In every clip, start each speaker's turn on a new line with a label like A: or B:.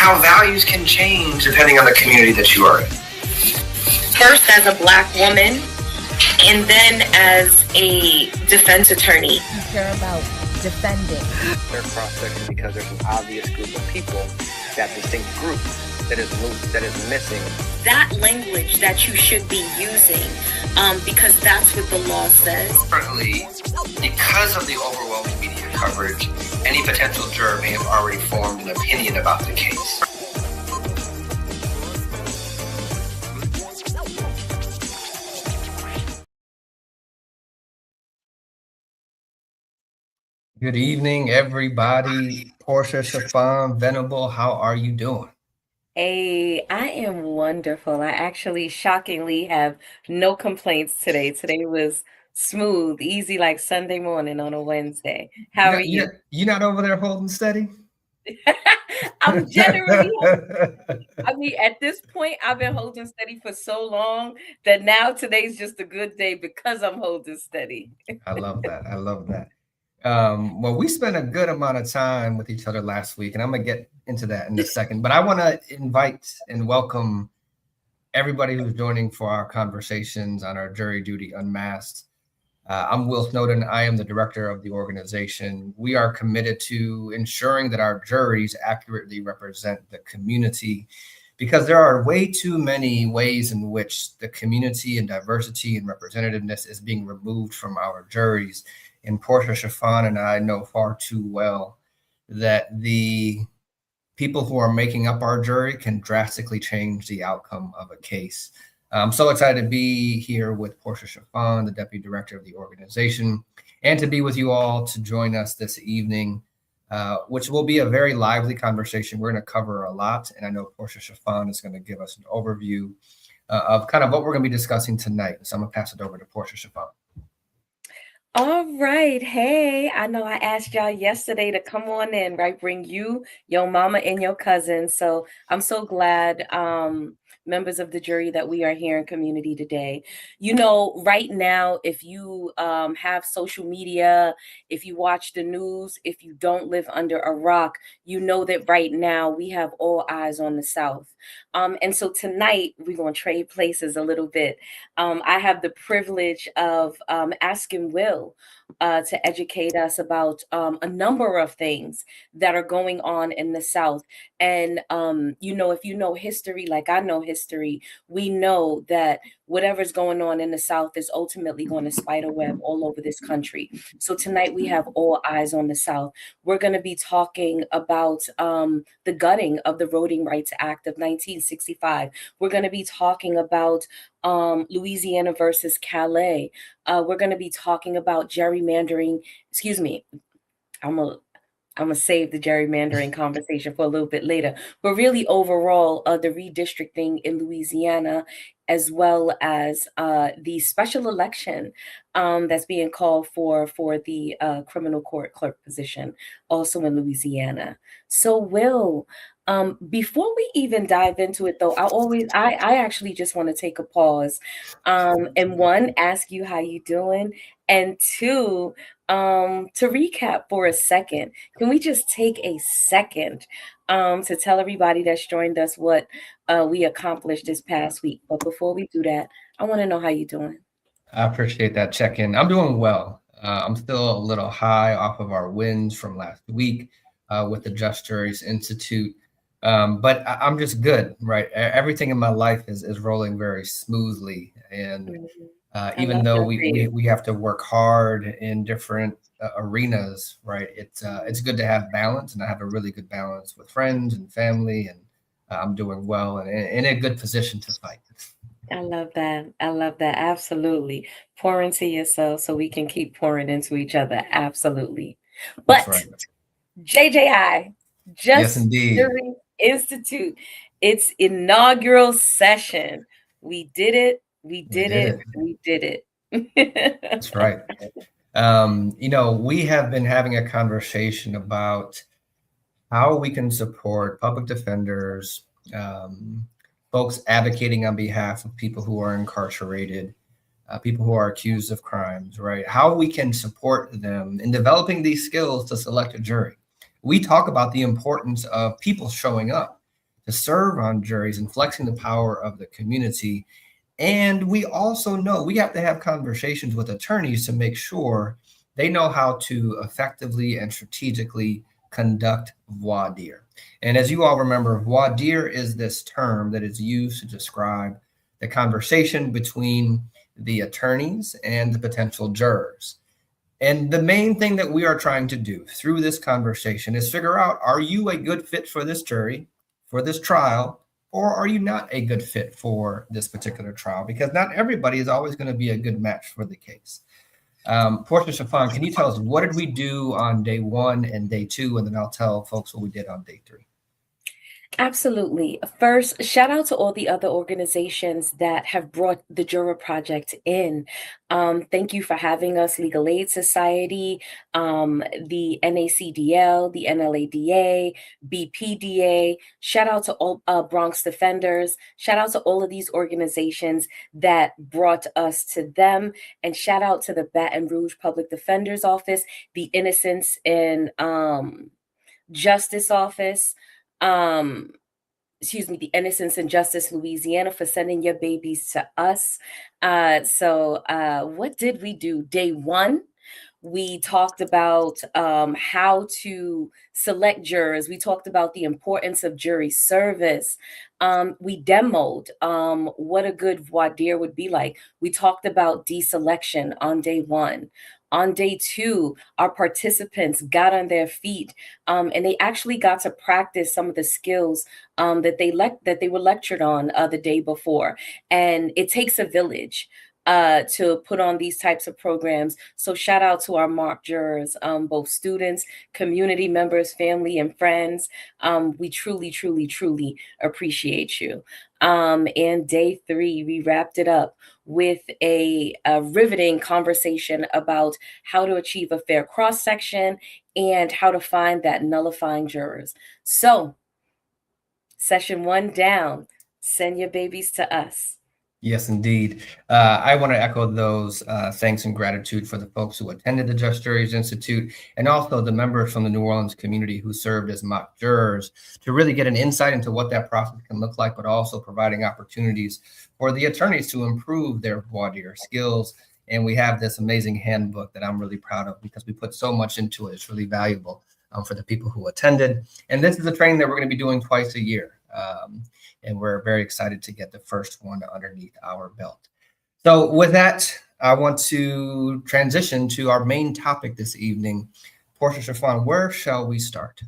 A: how values can change depending on the community that you are in.
B: First as a Black woman, and then as a defense attorney.
C: You care about defending.
D: They're cross-section because there's an obvious group of people, that distinct group that is missing.
B: That language that you should be using, because that's what the law says.
A: Currently, because of the overwhelming media coverage, any potential juror may have already formed an opinion about the case. Good evening, everybody. Porsha, Shaf'on, Venable, how are you doing?
C: Hey, I am wonderful. I actually shockingly have no complaints today. Today was smooth, easy like Sunday morning on a Wednesday. How are you?
A: You're not over there holding steady?
C: I'm generally, I mean, at this point, I've been holding steady for so long that now today's just a good day because I'm holding steady.
A: I love that. I love that. Well, we spent a good amount of time with each other last week, and I'm going to get into that in a second. But I want to invite and welcome everybody who's joining for our conversations on our jury Duty Unmasked. I'm Will Snowden. I am the director of the organization. We are committed to ensuring that our juries accurately represent the community, because there are way too many ways in which the community and diversity and representativeness is being removed from our juries. And Porsha, Shaf'on, and I know far too well that the people who are making up our jury can drastically change the outcome of a case. I'm so excited to be here with Porsha Shaf'on, the deputy director of the organization, and to be with you all to join us this evening, which will be a very lively conversation. We're going to cover a lot, and I know Porsha Shaf'on is going to give us an overview of kind of what we're going to be discussing tonight. So I'm going to pass it over to Porsha Shaf'on.
C: All right. Hey, I know I asked y'all yesterday to come on in, right? Bring you, your mama, and your cousin. So I'm so glad, members of the jury, that we are here in community today. You know, right now, if you have social media, if you watch the news, if you don't live under a rock, you know that right now we have all eyes on the South. And so tonight we're going to trade places a little bit. I have the privilege of asking Will to educate us about a number of things that are going on in the South. And, you know, if you know history, like I know history, we know that whatever's going on in the South is ultimately going to spider web all over this country. So tonight we have all eyes on the South. We're going to be talking about the gutting of the Voting Rights Act of 1965. We're going to be talking about Louisiana versus Calais. We're going to be talking about gerrymandering. Excuse me. I'm gonna save the gerrymandering conversation for a little bit later. But really, overall, the redistricting in Louisiana, as well as the special election that's being called for the criminal court clerk position, also in Louisiana. So, Will, before we even dive into it, though, I actually just want to take a pause, and one, ask you how you doing, and two, to recap for a second. Can we just take a second to tell everybody that's joined us what we accomplished this past week? But before we do that, I want to know how you're doing.
A: I appreciate that check-in. I'm doing well. I'm still a little high off of our wins from last week with the Just Juries Institute. But I'm just good, right? Everything in my life is rolling very smoothly. And even though we have to work hard in different arenas, right? It's good to have balance, and I have a really good balance with friends and family, and I'm doing well and in a good position to fight.
C: I love that. I love that. Absolutely. Pour into yourself so we can keep pouring into each other. Absolutely. But right. JJI, Just Jury Institute, its inaugural session. We did it. We did it.
A: That's right. You know, we have been having a conversation about how we can support public defenders, folks advocating on behalf of people who are incarcerated, people who are accused of crimes, right? How we can support them in developing these skills to select a jury. We talk about the importance of people showing up to serve on juries and flexing the power of the community. And we also know we have to have conversations with attorneys to make sure they know how to effectively and strategically conduct voir dire. And as you all remember, voir dire is this term that is used to describe the conversation between the attorneys and the potential jurors. And the main thing that we are trying to do through this conversation is figure out, are you a good fit for this jury, for this trial, or are you not a good fit for this particular trial? Because not everybody is always going to be a good match for the case. Porsha, Shaf'on, can you tell us what did we do on day 1 and day 2? And then I'll tell folks what we did on day 3.
C: Absolutely. First, shout out to all the other organizations that have brought the Juror Project in. Thank you for having us, Legal Aid Society, the NACDL, the NLADA, BPDA. Shout out to all Bronx Defenders. Shout out to all of these organizations that brought us to them. And shout out to the Baton Rouge Public Defender's Office, the Innocence in Justice Office, the Innocence and Justice Louisiana, for sending your babies to us. So what did we do? Day 1, we talked about how to select jurors. We talked about the importance of jury service. We demoed what a good voir dire would be like. We talked about deselection on day 1. On day 2, our participants got on their feet and they actually got to practice some of the skills that they were lectured on the day before. And it takes a village to put on these types of programs. So shout out to our mock jurors, both students, community members, family, and friends. We truly, truly, truly appreciate you. And day 3, we wrapped it up with a riveting conversation about how to achieve a fair cross-section and how to find that nullifying jurors. So, session 1 down, send your babies to us.
A: Yes, indeed. I want to echo those thanks and gratitude for the folks who attended the Just Juries Institute and also the members from the New Orleans community who served as mock jurors to really get an insight into what that process can look like, but also providing opportunities for the attorneys to improve their voir dire skills. And we have this amazing handbook that I'm really proud of because we put so much into it. It's really valuable for the people who attended. And this is a training that we're going to be doing twice a year. And we're very excited to get the first one underneath our belt. So with that, I want to transition to our main topic this evening. Porsha, Shaf'on, where shall we start?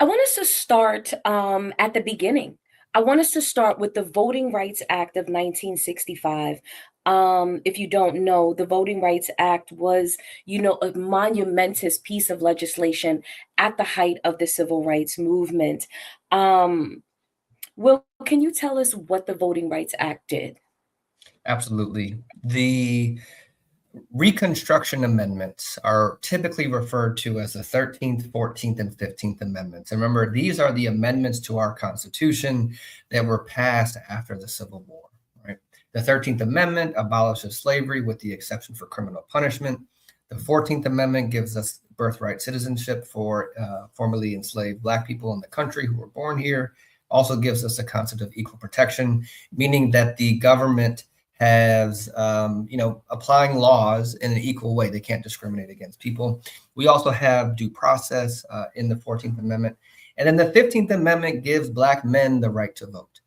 C: I want us to start at the beginning. I want us to start with the Voting Rights Act of 1965. If you don't know, the Voting Rights Act was, a monumentous piece of legislation at the height of the civil rights movement. Will, can you tell us what the Voting Rights Act did?
A: Absolutely. The Reconstruction Amendments are typically referred to as the 13th, 14th, and 15th Amendments. And remember, these are the amendments to our Constitution that were passed after the Civil War. Right? The 13th Amendment abolishes slavery with the exception for criminal punishment. The 14th Amendment gives us birthright citizenship for formerly enslaved Black people in the country who were born here. Also gives us a concept of equal protection, meaning that the government has, applying laws in an equal way. They can't discriminate against people. We also have due process in the 14th Amendment. And then the 15th Amendment gives Black men the right to vote.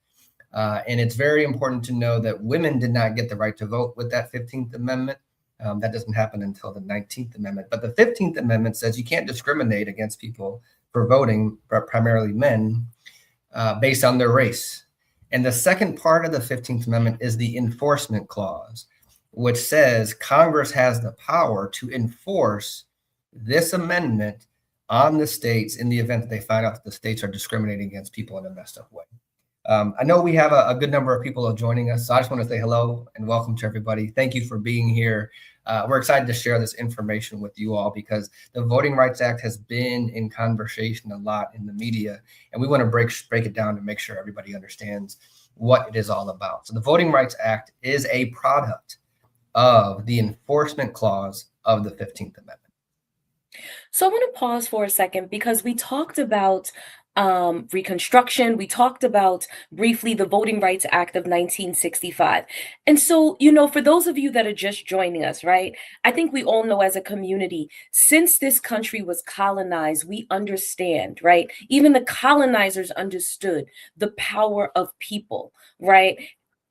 A: And it's very important to know that women did not get the right to vote with that 15th Amendment. That doesn't happen until the 19th Amendment. But the 15th Amendment says you can't discriminate against people for voting, primarily men, based on their race. And the second part of the 15th Amendment is the enforcement clause, which says Congress has the power to enforce this amendment on the states in the event that they find out that the states are discriminating against people in a messed up way. I know we have a good number of people joining us, so I just want to say hello and welcome to everybody. Thank you for being here. We're excited to share this information with you all because the Voting Rights Act has been in conversation a lot in the media, and we want to break it down to make sure everybody understands what it is all about. So the Voting Rights Act is a product of the enforcement clause of the 15th Amendment.
C: So I want to pause for a second because we talked about Reconstruction. We talked about briefly the Voting Rights Act of 1965. And so, you know, for those of you that are just joining us, right, I think we all know as a community, since this country was colonized, we understand, right? Even the colonizers understood the power of people, right?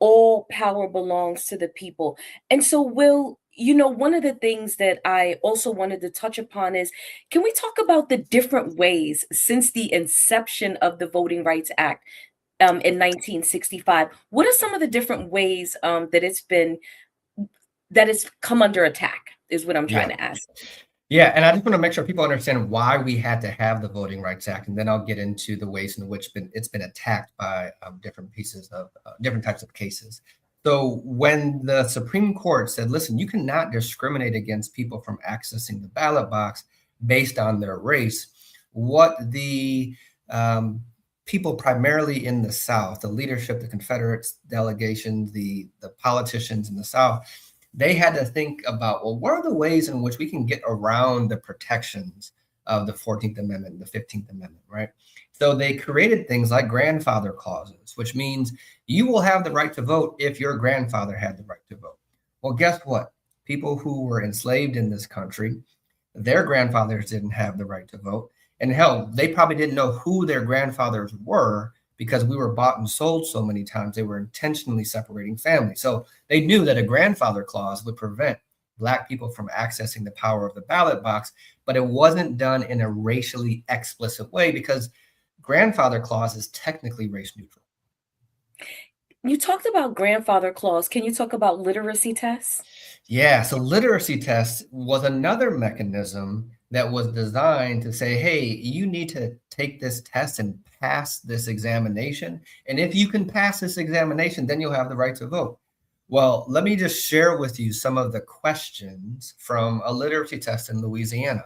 C: All power belongs to the people. And so, Will, you know, one of the things that I also wanted to touch upon is, can we talk about the different ways since the inception of the Voting Rights Act in 1965? What are some of the different ways that it's come under attack? Is what I'm trying to ask.
A: Yeah, and I just want to make sure people understand why we had to have the Voting Rights Act, and then I'll get into the ways in which it's been attacked by different pieces of different types of cases. So when the Supreme Court said, listen, you cannot discriminate against people from accessing the ballot box based on their race, what the people primarily in the South, the leadership, the Confederate delegations, the politicians in the South, they had to think about, well, what are the ways in which we can get around the protections of the 14th Amendment and the 15th Amendment, right? So they created things like grandfather clauses, which means you will have the right to vote if your grandfather had the right to vote. Well, guess what? People who were enslaved in this country, their grandfathers didn't have the right to vote. And hell, they probably didn't know who their grandfathers were because we were bought and sold so many times. They were intentionally separating families. So they knew that a grandfather clause would prevent Black people from accessing the power of the ballot box, but it wasn't done in a racially explicit way because grandfather clause is technically race neutral.
C: You talked about grandfather clause. Can you talk about literacy tests?
A: Yeah, so literacy tests was another mechanism that was designed to say, hey, you need to take this test and pass this examination. And if you can pass this examination, then you'll have the right to vote. Well, let me just share with you some of the questions from a literacy test in Louisiana.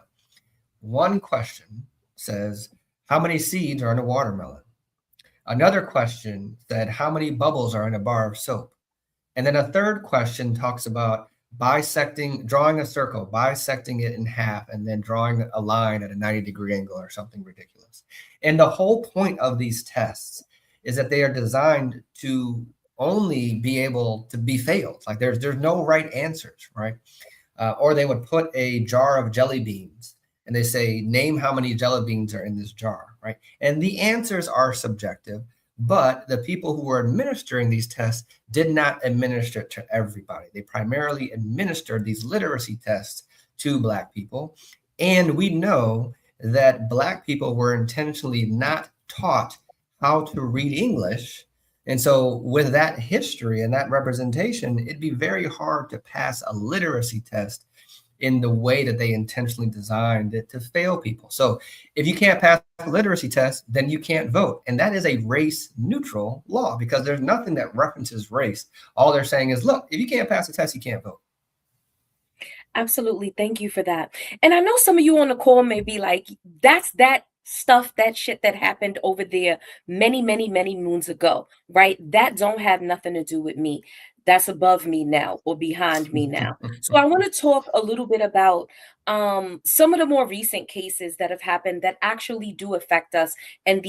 A: One question says, how many seeds are in a watermelon? Another question said, how many bubbles are in a bar of soap? And then a third question talks about drawing a circle, bisecting it in half, and then drawing a line at a 90-degree angle or something ridiculous. And the whole point of these tests is that they are designed to only be able to be failed. Like there's no right answers, right? Or they would put a jar of jelly beans and they say, name how many jelly beans are in this jar, right? And the answers are subjective, but the people who were administering these tests did not administer it to everybody. They primarily administered these literacy tests to Black people. And we know that Black people were intentionally not taught how to read English. And so with that history and that representation, it'd be very hard to pass a literacy test in the way that they intentionally designed it to fail people. So if you can't pass a literacy test, then you can't vote. And that is a race neutral law because there's nothing that references race. All they're saying is, look, if you can't pass the test, you can't vote.
C: Absolutely. Thank you for that. And I know some of you on the call may be like, that's that stuff, that shit that happened over there many, many, many moons ago, right? That don't have nothing to do with me. That's above me now or behind me now. So I want to talk a little bit about some of the more recent cases that have happened that actually do affect us and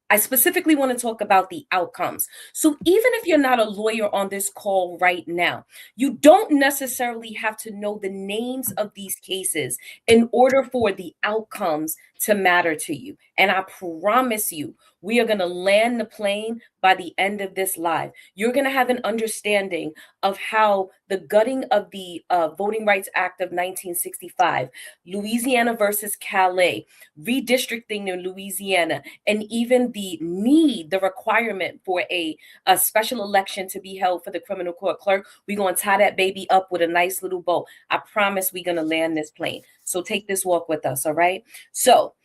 C: I specifically want to talk about the outcomes. So even if you're not a lawyer on this call right now, you don't necessarily have to know the names of these cases in order for the outcomes to matter to you. And I promise you, we are going to land the plane by the end of this live. You're going to have an understanding of how the gutting of the Voting Rights Act of 1965, Louisiana versus Calais, redistricting in Louisiana, and even the requirement for a special election to be held for the criminal court clerk. We're going to tie that baby up with a nice little bow. I promise we're going to land this plane. So take this walk with us, all right? So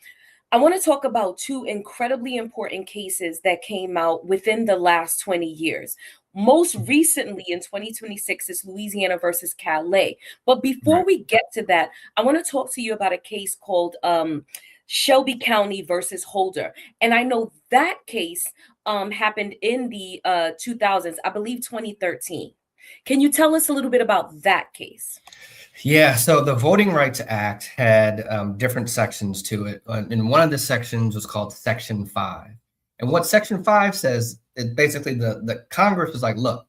C: I want to talk about two incredibly important cases that came out within the last 20 years. Most recently in 2026 is Louisiana versus Calais. But before we get to that, I want to talk to you about a case called Shelby County versus Holder. And I know that case happened in the 2000s, I believe 2013. Can you tell us a little bit about that case?
A: Yeah, so the Voting Rights Act had different sections to it. And one of the sections was called Section 5. And what Section 5 says, is basically the Congress was like, look,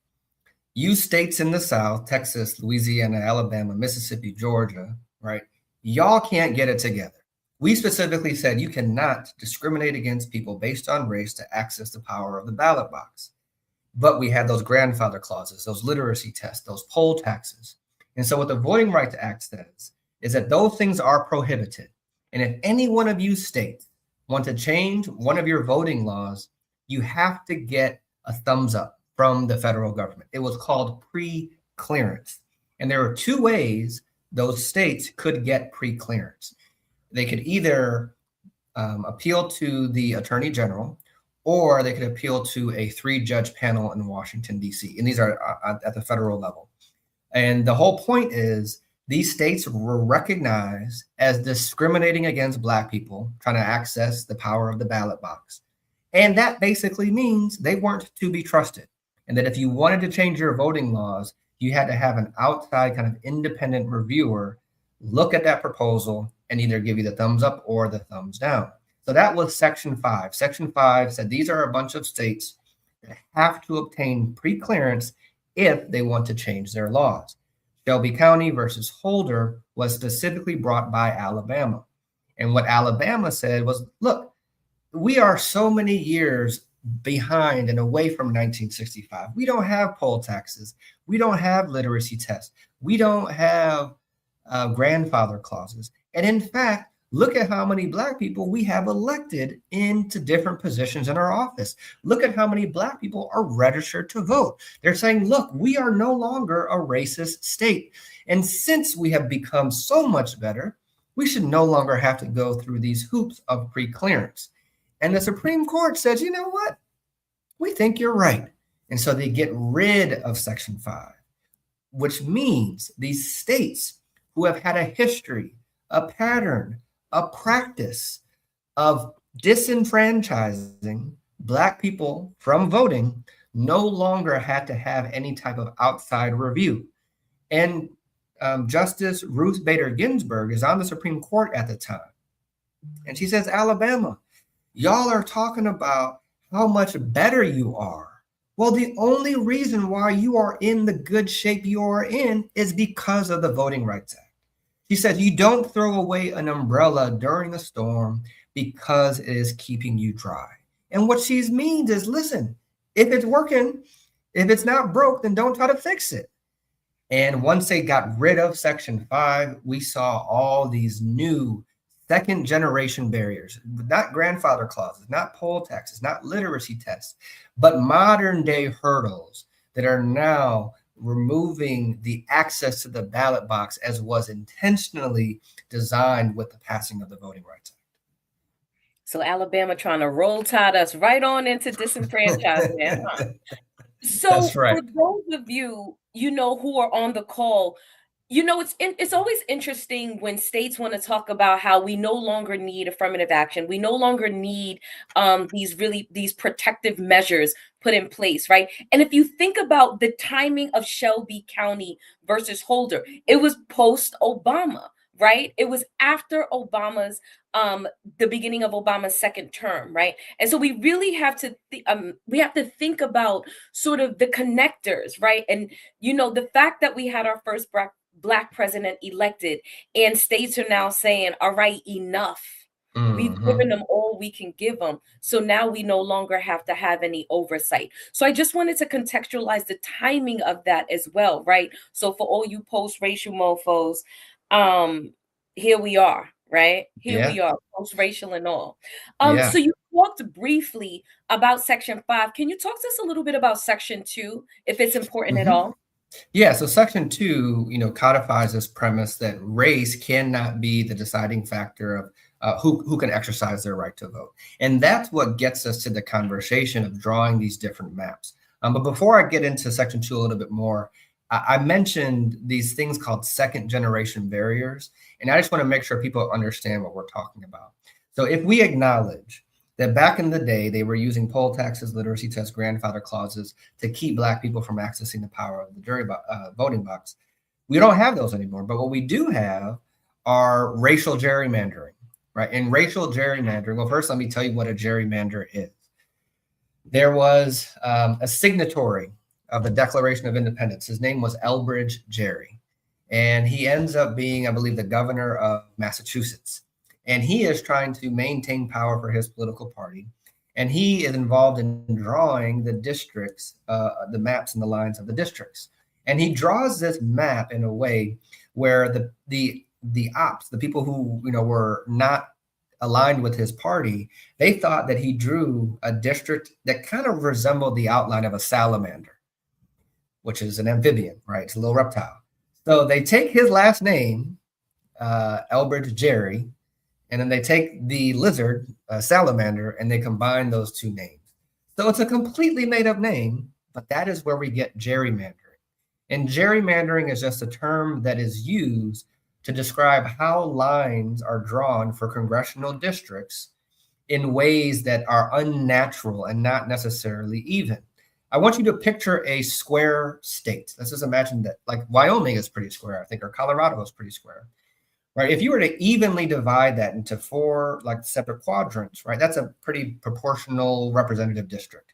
A: you states in the South, Texas, Louisiana, Alabama, Mississippi, Georgia, right? Y'all can't get it together. We specifically said you cannot discriminate against people based on race to access the power of the ballot box. But we had those grandfather clauses, those literacy tests, those poll taxes. And so what the Voting Rights Act says is that those things are prohibited. And if any one of you states want to change one of your voting laws, you have to get a thumbs up from the federal government. It was called pre-clearance. And there are two ways those states could get pre-clearance. They could either appeal to the Attorney General, or they could appeal to a 3-judge panel in Washington, D.C. And these are at the federal level. And the whole point is these states were recognized as discriminating against Black people trying to access the power of the ballot box. And that basically means they weren't to be trusted. And that if you wanted to change your voting laws, you had to have an outside kind of independent reviewer look at that proposal and either give you the thumbs up or the thumbs down. So that was Section 5. Section 5 said these are a bunch of states that have to obtain pre-clearance if they want to change their laws. Shelby County versus Holder was specifically brought by Alabama. And what Alabama said was, look, we are so many years behind and away from 1965. We don't have poll taxes. We don't have literacy tests. We don't have grandfather clauses. And in fact, look at how many Black people we have elected into different positions in our office. Look at how many Black people are registered to vote. They're saying, look, we are no longer a racist state. And since we have become so much better, we should no longer have to go through these hoops of pre-clearance. And the Supreme Court says, you know what? We think you're right. And so they get rid of Section 5, which means these states who have had a history, a pattern, a practice of disenfranchising Black people from voting no longer had to have any type of outside review. And Justice Ruth Bader Ginsburg is on the Supreme Court at the time. And she says, Alabama, y'all are talking about how much better you are. Well, the only reason why you are in the good shape you are in is because of the Voting Rights Act. She said, you don't throw away an umbrella during a storm because it is keeping you dry. And what she means is, listen, if it's working, if it's not broke, then don't try to fix it. And once they got rid of Section 5, we saw all these new second generation barriers, not grandfather clauses, not poll taxes, not literacy tests, but modern day hurdles that are now removing the access to the ballot box as was intentionally designed with the passing of the Voting Rights Act.
C: So Alabama trying to roll tide us right on into disenfranchisement. Huh? So
A: That's right.
C: For those of you, who are on the call, it's always interesting when states want to talk about how we no longer need affirmative action. We no longer need these protective measures put in place, right? And if you think about the timing of Shelby County versus Holder, it was post-Obama, right? It was after Obama's, the beginning of Obama's second term, right? And so we really have to think about sort of the connectors, right? And the fact that we had our first Black president elected, and states are now saying, all right, enough. Mm-hmm. We've given them all we can give them. So now we no longer have to have any oversight. So I just wanted to contextualize the timing of that as well, right? So for all you post-racial mofos, here we are, right? Here we are, post-racial and all. So you talked briefly about Section 5. Can you talk to us a little bit about Section 2, if it's important at all?
A: Yeah, so Section 2, codifies this premise that race cannot be the deciding factor of who can exercise their right to vote. And that's what gets us to the conversation of drawing these different maps. But before I get into Section 2 a little bit more, I mentioned these things called second generation barriers. And I just want to make sure people understand what we're talking about. So if we acknowledge that back in the day, they were using poll taxes, literacy tests, grandfather clauses to keep Black people from accessing the power of the jury voting box. We don't have those anymore. But what we do have are racial gerrymandering, right? And racial gerrymandering, well, first, let me tell you what a gerrymander is. There was a signatory of the Declaration of Independence. His name was Elbridge Gerry. And he ends up being, I believe, the governor of Massachusetts. And he is trying to maintain power for his political party. And he is involved in drawing the districts, the maps and the lines of the districts. And he draws this map in a way where the ops, the people who were not aligned with his party, they thought that he drew a district that kind of resembled the outline of a salamander, which is an amphibian, right? It's a little reptile. So they take his last name, Elbridge Gerry, and then they take the lizard, salamander, and they combine those two names. So it's a completely made up name, but that is where we get gerrymandering. And gerrymandering is just a term that is used to describe how lines are drawn for congressional districts in ways that are unnatural and not necessarily even. I want you to picture a square state. Let's just imagine that, like, Wyoming is pretty square, I think, or Colorado is pretty square, right? If you were to evenly divide that into 4 like separate quadrants, right, that's a pretty proportional representative district.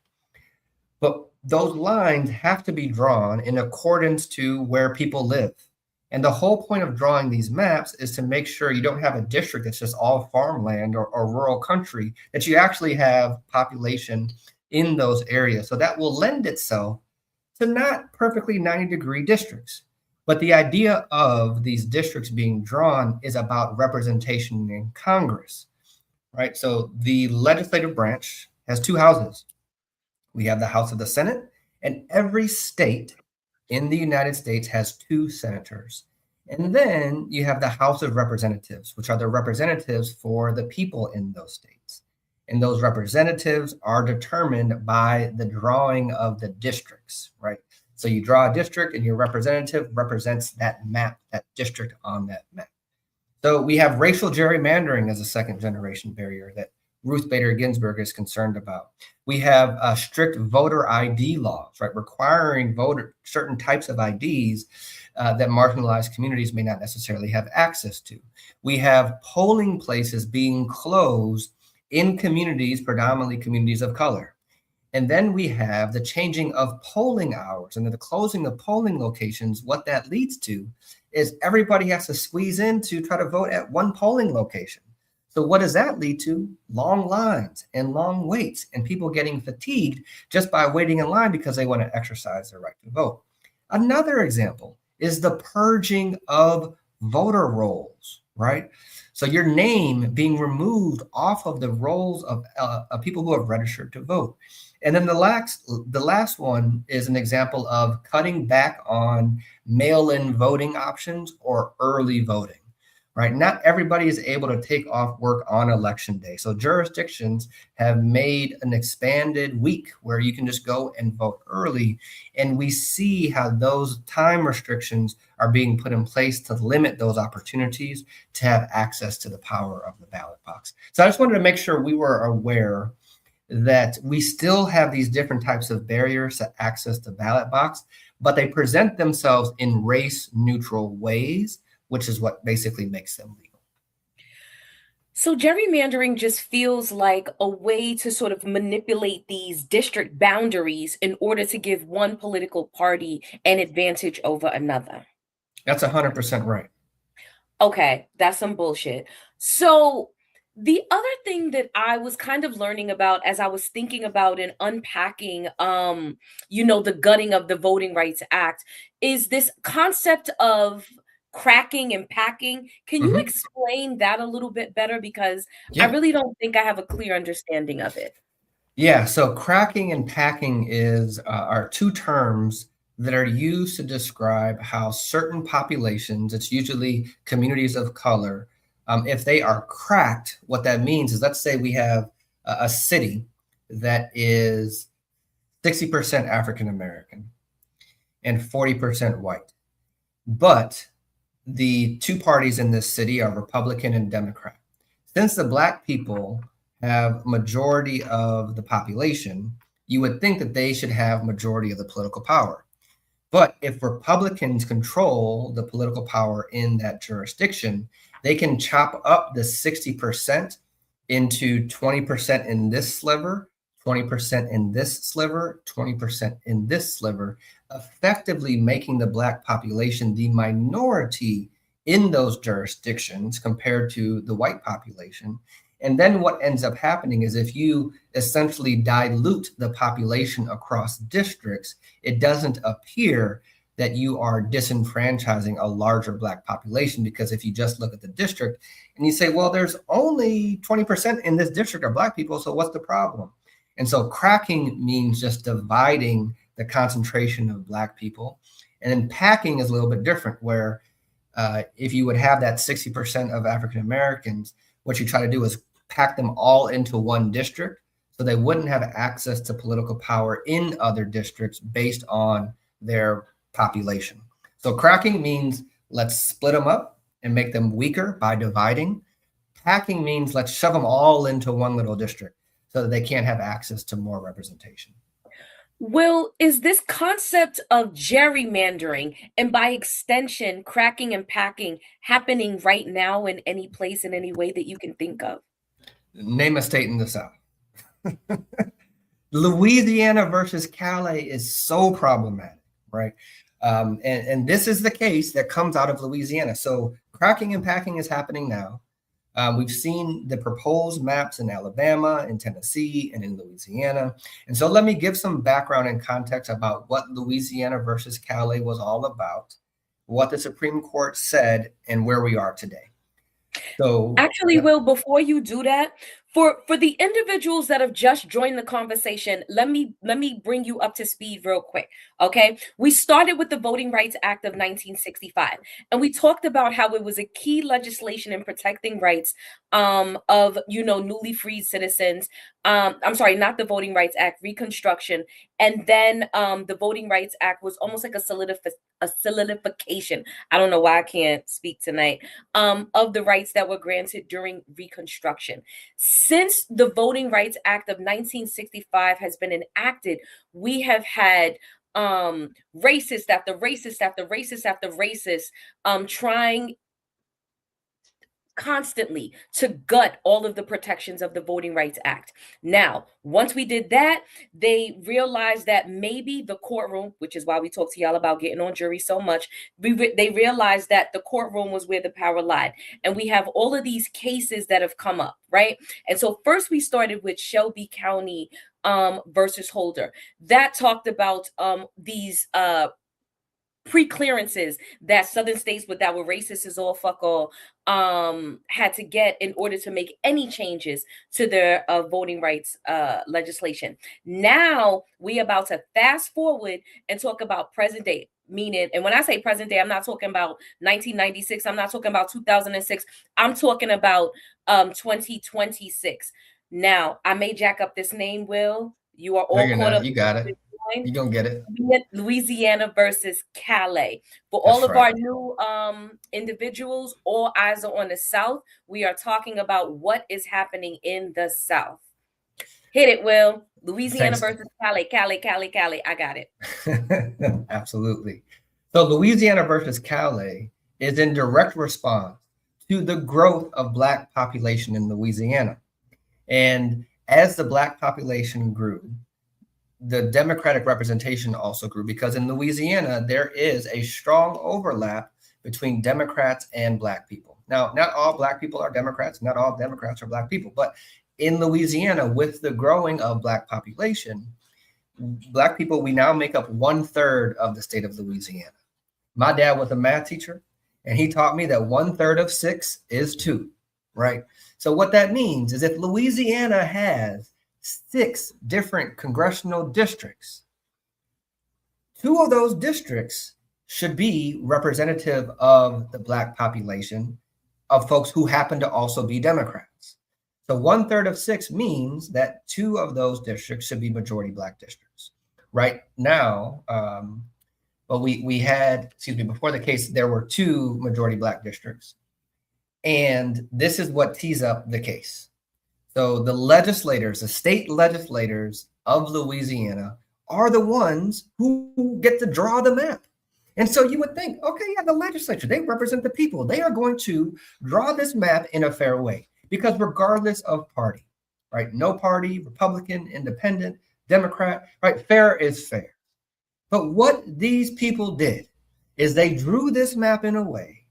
A: But those lines have to be drawn in accordance to where people live. And the whole point of drawing these maps is to make sure you don't have a district that's just all farmland or rural country, that you actually have population in those areas. So that will lend itself to not perfectly 90-degree districts. But the idea of these districts being drawn is about representation in Congress, right? So the legislative branch has 2 houses. We have the House of the Senate, and every state in the United States has 2 senators. And then you have the House of Representatives, which are the representatives for the people in those states. And those representatives are determined by the drawing of the districts, right? So you draw a district and your representative represents that map, that district on that map. So we have racial gerrymandering as a second generation barrier that Ruth Bader Ginsburg is concerned about. We have strict voter ID laws, right, requiring certain types of IDs that marginalized communities may not necessarily have access to. We have polling places being closed in communities, predominantly communities of color. And then we have the changing of polling hours and the closing of polling locations. What that leads to is everybody has to squeeze in to try to vote at one polling location. So what does that lead to? Long lines and long waits and people getting fatigued just by waiting in line because they want to exercise their right to vote. Another example is the purging of voter rolls, right? So your name being removed off of the rolls of people who have registered to vote. And then the last one is an example of cutting back on mail-in voting options or early voting. Right? Not everybody is able to take off work on election day. So jurisdictions have made an expanded week where you can just go and vote early. And we see how those time restrictions are being put in place to limit those opportunities to have access to the power of the ballot box. So I just wanted to make sure we were aware that we still have these different types of barriers to access the ballot box, but they present themselves in race neutral ways, which is what basically makes them legal.
C: So gerrymandering just feels like a way to sort of manipulate these district boundaries in order to give one political party an advantage over another.
A: That's 100% right.
C: Okay, that's some bullshit. So the other thing that I was kind of learning about as I was thinking about and unpacking, the gutting of the Voting Rights Act is this concept of cracking and packing. Can you explain that a little bit better? Because I really don't think I have a clear understanding of it.
A: Yeah, so cracking and packing are 2 terms that are used to describe how certain populations, it's usually communities of color, if they are cracked, what that means is, let's say we have a city that is 60% African American and 40% white, but the 2 parties in this city are Republican and Democrat. Since the Black people have majority of the population, you would think that they should have majority of the political power. But if Republicans control the political power in that jurisdiction, they can chop up the 60% into 20% in this sliver, 20% in this sliver, 20% in this sliver, effectively making the Black population the minority in those jurisdictions compared to the white population. And then what ends up happening is if you essentially dilute the population across districts, it doesn't appear that you are disenfranchising a larger Black population, because if you just look at the district and you say, well, there's only 20% in this district are Black people, so what's the problem? And so cracking means just dividing the concentration of Black people. And then packing is a little bit different, where if you would have that 60% of African Americans, what you try to do is pack them all into one district so they wouldn't have access to political power in other districts based on their population. So cracking means let's split them up and make them weaker by dividing. Packing means let's shove them all into one little district so that they can't have access to more representation.
C: Will, is this concept of gerrymandering and by extension cracking and packing happening right now in any place in any way that you can think of?
A: Name a state in the South. Louisiana versus Calais is so problematic, right? And this is the case that comes out of Louisiana. So cracking and packing is happening now. We've seen the proposed maps in Alabama, in Tennessee, and in Louisiana. And so let me give some background and context about what Louisiana versus Calais was all about, what the Supreme Court said, and where we are today. So
C: actually, Will, before you do that, for the individuals that have just joined the conversation, let me bring you up to speed real quick. Okay, we started with the Voting Rights Act of 1965, and we talked about how it was a key legislation in protecting rights of newly freed citizens. I'm sorry, not the Voting Rights Act, Reconstruction, and then the Voting Rights Act was almost like a solidification. I don't know why I can't speak tonight. Of the rights that were granted during Reconstruction. Since the Voting Rights Act of 1965 has been enacted, we have had racist after racist after racist after racist trying constantly to gut all of the protections of the Voting Rights Act. Now, once we did that, they realized that maybe the courtroom, which is why we talk to y'all about getting on jury so much, they realized that the courtroom was where the power lied. And we have all of these cases that have come up, right? And so first we started with Shelby County versus Holder. That talked about these pre-clearances that Southern states that were racist as all fuck all had to get in order to make any changes to their voting rights legislation. Now we about to fast forward and talk about present day. Meaning, and when I say present day, I'm not talking about 1996. I'm not talking about 2006. I'm talking about 2026. Now, I may jack up this name, Will. You are all caught up.
A: You got it. You're going to get it.
C: Louisiana versus Calais. For all of our new individuals, all eyes are on the South. We are talking about what is happening in the South. Hit it, Will. Louisiana versus Calais. I got it.
A: Absolutely. So Louisiana versus Calais is in direct response to the growth of Black population in Louisiana. And as the Black population grew, the Democratic representation also grew, because in Louisiana, there is a strong overlap between Democrats and Black people. Now, not all Black people are Democrats, not all Democrats are Black people, but in Louisiana, with the growing of Black population, Black people, we now make up 1/3 of the state of Louisiana. My dad was a math teacher, and he taught me that 1/3 of 6 is 2, right? So what that means is if Louisiana has 6 different congressional districts, 2 of those districts should be representative of the Black population of folks who happen to also be Democrats. So 1/3 of 6 means that 2 of those districts should be majority Black districts. Right now, but we had, before the case, there were 2 majority Black districts. And this is what tees up the case. So the legislators, the state legislators of Louisiana are the ones who get to draw the map. And so you would think, okay, yeah, the legislature, they represent the people. They are going to draw this map in a fair way because regardless of party, right? No party, Republican, Independent, Democrat, right? Fair is fair. But what these people did is they drew this map in a way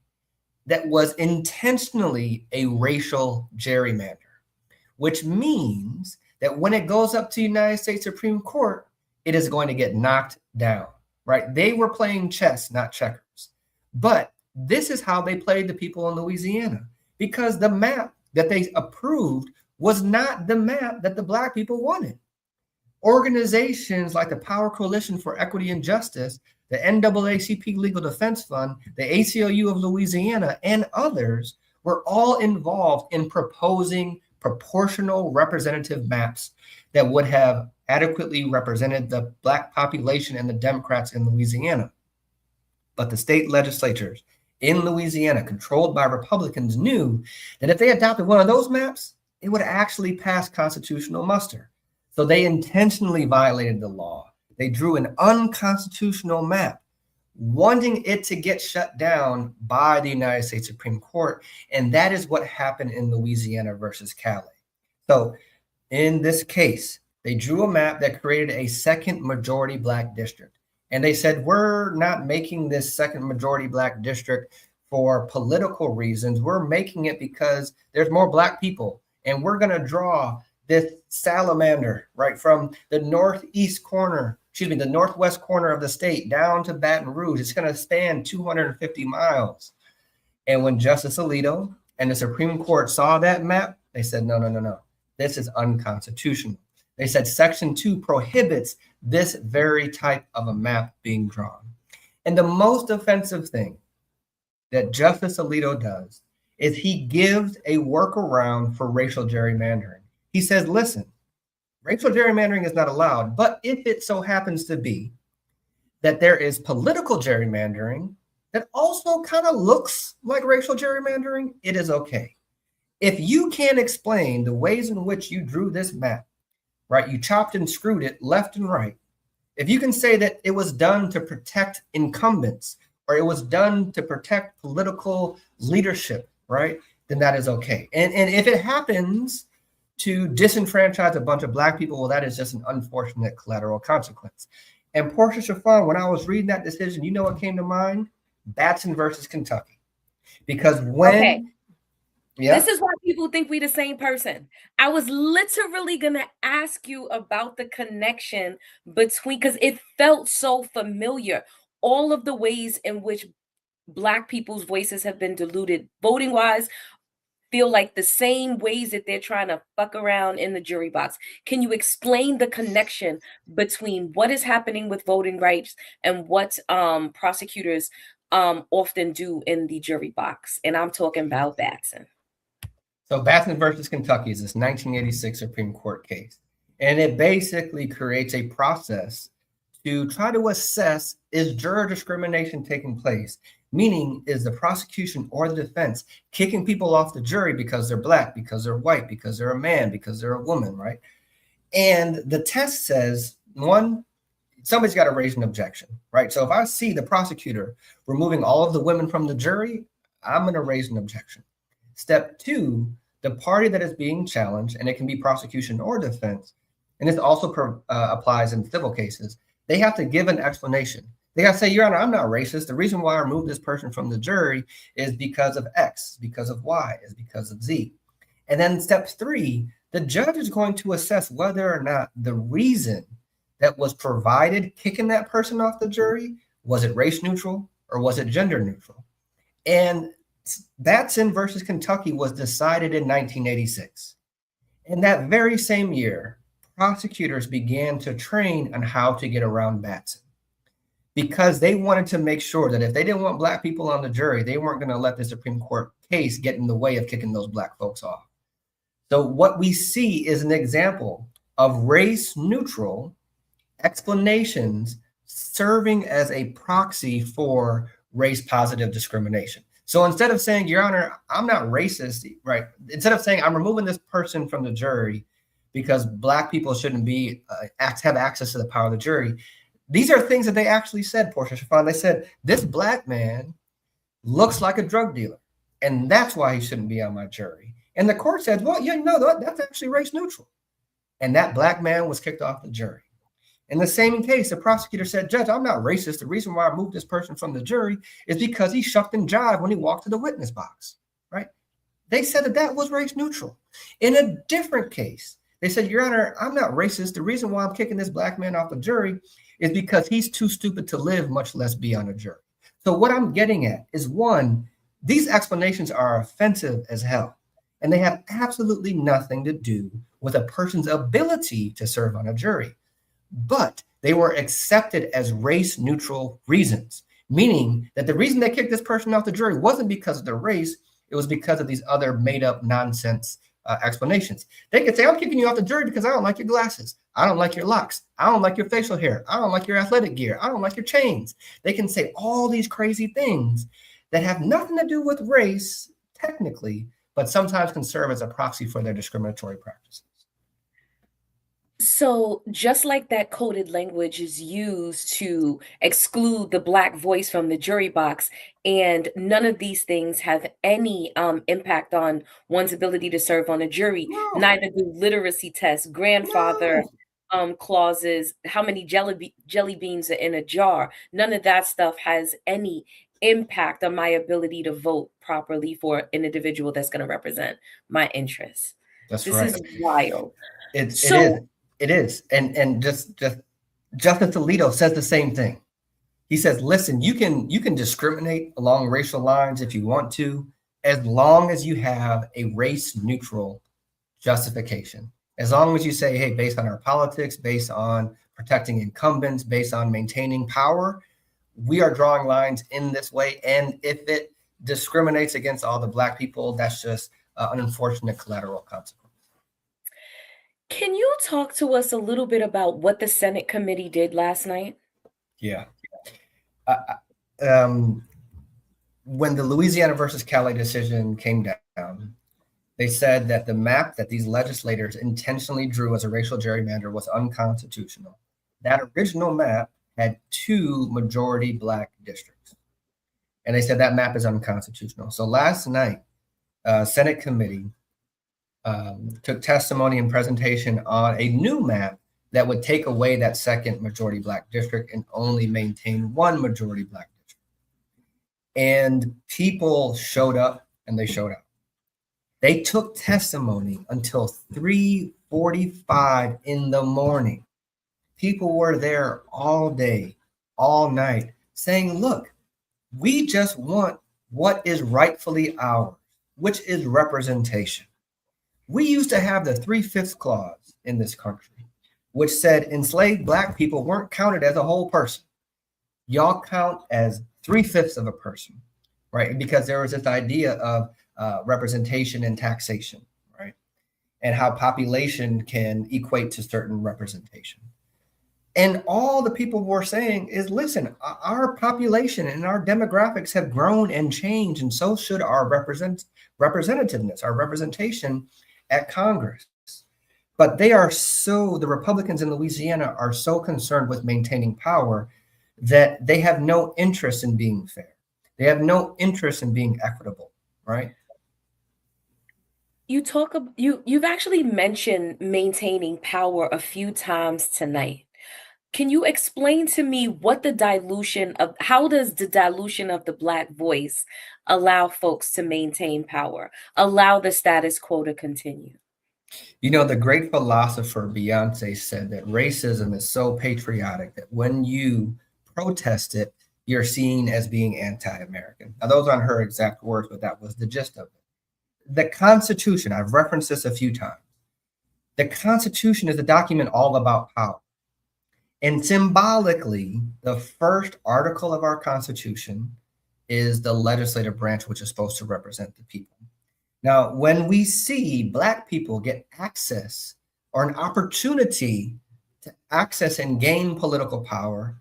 A: that was intentionally a racial gerrymander, which means that when it goes up to the United States Supreme Court, it is going to get knocked down, right? They were playing chess, not checkers. But this is how they played the people in Louisiana, because the map that they approved was not the map that the Black people wanted. Organizations like the Power Coalition for Equity and Justice, the NAACP Legal Defense Fund, the ACLU of Louisiana, and others were all involved in proposing proportional representative maps that would have adequately represented the Black population and the Democrats in Louisiana. But the state legislatures in Louisiana, controlled by Republicans, knew that if they adopted one of those maps, it would actually pass constitutional muster. So they intentionally violated the law. They drew an unconstitutional map, wanting it to get shut down by the United States Supreme Court. And that is what happened in Louisiana versus Calais. So in this case, they drew a map that created a second majority Black district. And they said, we're not making this second majority Black district for political reasons. We're making it because there's more Black people. And we're going to draw this salamander, right, from the northwest corner of the state down to Baton Rouge. It's going to span 250 miles. And when Justice Alito and the Supreme Court saw that map, they said, no. This is unconstitutional. They said Section 2 prohibits this very type of a map being drawn. And the most offensive thing that Justice Alito does is he gives a workaround for racial gerrymandering. He says, listen, racial gerrymandering is not allowed, but if it so happens to be that there is political gerrymandering that also kind of looks like racial gerrymandering, it is okay. If you can't explain the ways in which you drew this map, right, you chopped and screwed it left and right, if you can say that it was done to protect incumbents or it was done to protect political leadership, right, then that is okay. And if it happens to disenfranchise a bunch of Black people, well, that is just an unfortunate collateral consequence. And Porsha, Shaf'on, when I was reading that decision, you know what came to mind? Batson versus Kentucky. Because when... Yeah.
C: This is why people think we the same person. I was literally going to ask you about the connection between, because it felt so familiar, all of the ways in which Black people's voices have been diluted, voting wise, feel like the same ways that they're trying to fuck around in the jury box. Can you explain the connection between what is happening with voting rights and what prosecutors often do in the jury box? And I'm talking about Batson.
A: So Batson versus Kentucky is this 1986 Supreme Court case. And it basically creates a process to try to assess, is juror discrimination taking place? Meaning, is the prosecution or the defense kicking people off the jury because they're Black, because they're white, because they're a man, because they're a woman, right? And the test says, one, somebody's got to raise an objection, right? So if I see the prosecutor removing all of the women from the jury, I'm going to raise an objection. Step two, the party that is being challenged, and it can be prosecution or defense, and this also applies in civil cases, they have to give an explanation. They got to say, Your Honor, I'm not racist. The reason why I removed this person from the jury is because of X, because of Y, is because of Z. And then step three, the judge is going to assess whether or not the reason that was provided kicking that person off the jury, was it race neutral or was it gender neutral? And Batson versus Kentucky was decided in 1986. In that very same year, prosecutors began to train on how to get around Batson because they wanted to make sure that if they didn't want Black people on the jury, they weren't going to let the Supreme Court case get in the way of kicking those Black folks off. So what we see is an example of race neutral explanations serving as a proxy for race positive discrimination. So instead of saying, Your Honor, I'm not racist, right? Instead of saying I'm removing this person from the jury because Black people shouldn't be have access to the power of the jury, these are things that they actually said, Porsha, Shaf'on. They said, this Black man looks like a drug dealer, and that's why he shouldn't be on my jury. And the court said, well, you know, that's actually race neutral. And that Black man was kicked off the jury. In the same case, the prosecutor said, Judge, I'm not racist. The reason why I moved this person from the jury is because he shucked and jived when he walked to the witness box, right? They said that was race neutral. In a different case, they said, Your Honor, I'm not racist. The reason why I'm kicking this Black man off the jury is because he's too stupid to live, much less be on a jury. So what I'm getting at is, one, these explanations are offensive as hell, and they have absolutely nothing to do with a person's ability to serve on a jury. But they were accepted as race neutral reasons, meaning that the reason they kicked this person off the jury wasn't because of their race, it was because of these other made up nonsense explanations. They could say, I'm kicking you off the jury because I don't like your glasses. I don't like your locks. I don't like your facial hair. I don't like your athletic gear. I don't like your chains. They can say all these crazy things that have nothing to do with race, technically, but sometimes can serve as a proxy for their discriminatory practices.
C: So just like that coded language is used to exclude the Black voice from the jury box, and none of these things have any impact on one's ability to serve on a jury,
A: No.
C: neither do literacy tests, grandfather clauses, how many jelly beans are in a jar. None of that stuff has any impact on my ability to vote properly for an individual that's going to represent my interests.
A: That's right.
C: This is wild.
A: It is. And just Justice Alito says the same thing. He says, listen, you can discriminate along racial lines if you want to, as long as you have a race neutral justification. As long as you say, hey, based on our politics, based on protecting incumbents, based on maintaining power, we are drawing lines in this way. And if it discriminates against all the Black people, that's just an unfortunate collateral consequence.
C: Can you talk to us a little bit about what the Senate committee did last night?
A: Yeah. When the Louisiana versus Cali decision came down, they said that the map that these legislators intentionally drew as a racial gerrymander was unconstitutional. That original map had 2 majority Black districts. And they said that map is unconstitutional. So last night, Senate committee took testimony and presentation on a new map that would take away that second majority Black district and only maintain 1 majority Black district. And people showed up and they showed out. They took testimony until 3:45 in the morning. People were there all day, all night, saying, look, we just want what is rightfully ours, which is representation. We used to have the 3/5 clause in this country, which said enslaved Black people weren't counted as a whole person. Y'all count as 3/5 of a person, right? Because there was this idea of representation and taxation, right? And how population can equate to certain representation. And all the people were saying is, listen, our population and our demographics have grown and changed, and so should our representativeness, our representation at Congress. But the Republicans in Louisiana are so concerned with maintaining power that they have no interest in being fair. They have no interest in being equitable, right?
C: You've actually mentioned maintaining power a few times tonight. Can you explain to me how does the dilution of the Black voice allow folks to maintain power, allow the status quo to continue?
A: You know, the great philosopher Beyonce said that racism is so patriotic that when you protest it, you're seen as being anti-American. Now, those aren't her exact words, but that was the gist of it. The Constitution, I've referenced this a few times. The Constitution is a document all about power. And symbolically, the first article of our Constitution is the legislative branch, which is supposed to represent the people. Now, when we see Black people get access or an opportunity to access and gain political power,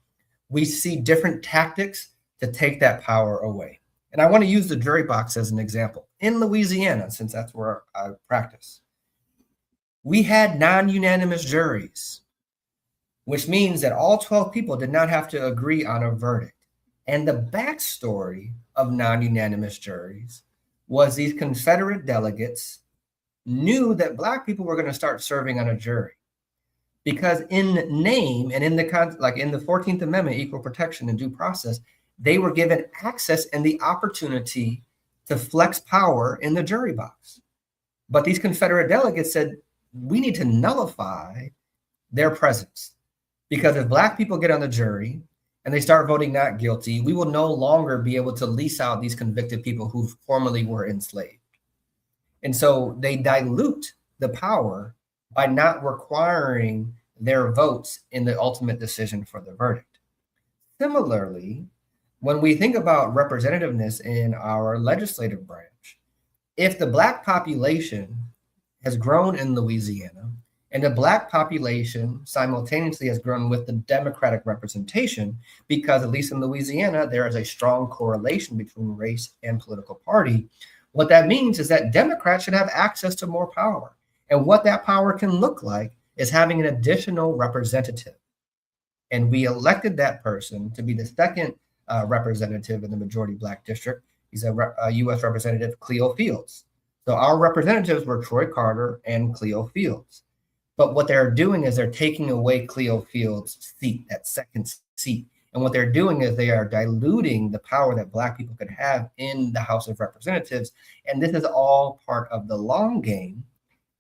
A: we see different tactics to take that power away. And I want to use the jury box as an example. In Louisiana, since that's where I practice, we had non-unanimous juries, which means that all 12 people did not have to agree on a verdict. And the backstory of non-unanimous juries was these Confederate delegates knew that Black people were going to start serving on a jury. Because in name and in the 14th Amendment, equal protection and due process, they were given access and the opportunity to flex power in the jury box. But these Confederate delegates said, we need to nullify their presence. Because if Black people get on the jury and they start voting not guilty, we will no longer be able to lease out these convicted people who formerly were enslaved. And so they dilute the power by not requiring their votes in the ultimate decision for the verdict. Similarly, when we think about representativeness in our legislative branch, if the Black population has grown in Louisiana and the Black population simultaneously has grown with the Democratic representation, because at least in Louisiana, there is a strong correlation between race and political party, what that means is that Democrats should have access to more power. And what that power can look like is having an additional representative. And we elected that person to be the second representative in the majority Black district. He's a U.S. Representative, Cleo Fields. So our representatives were Troy Carter and Cleo Fields. But what they're doing is they're taking away Cleo Fields' seat, that second seat. And what they're doing is they are diluting the power that Black people could have in the House of Representatives. And this is all part of the long game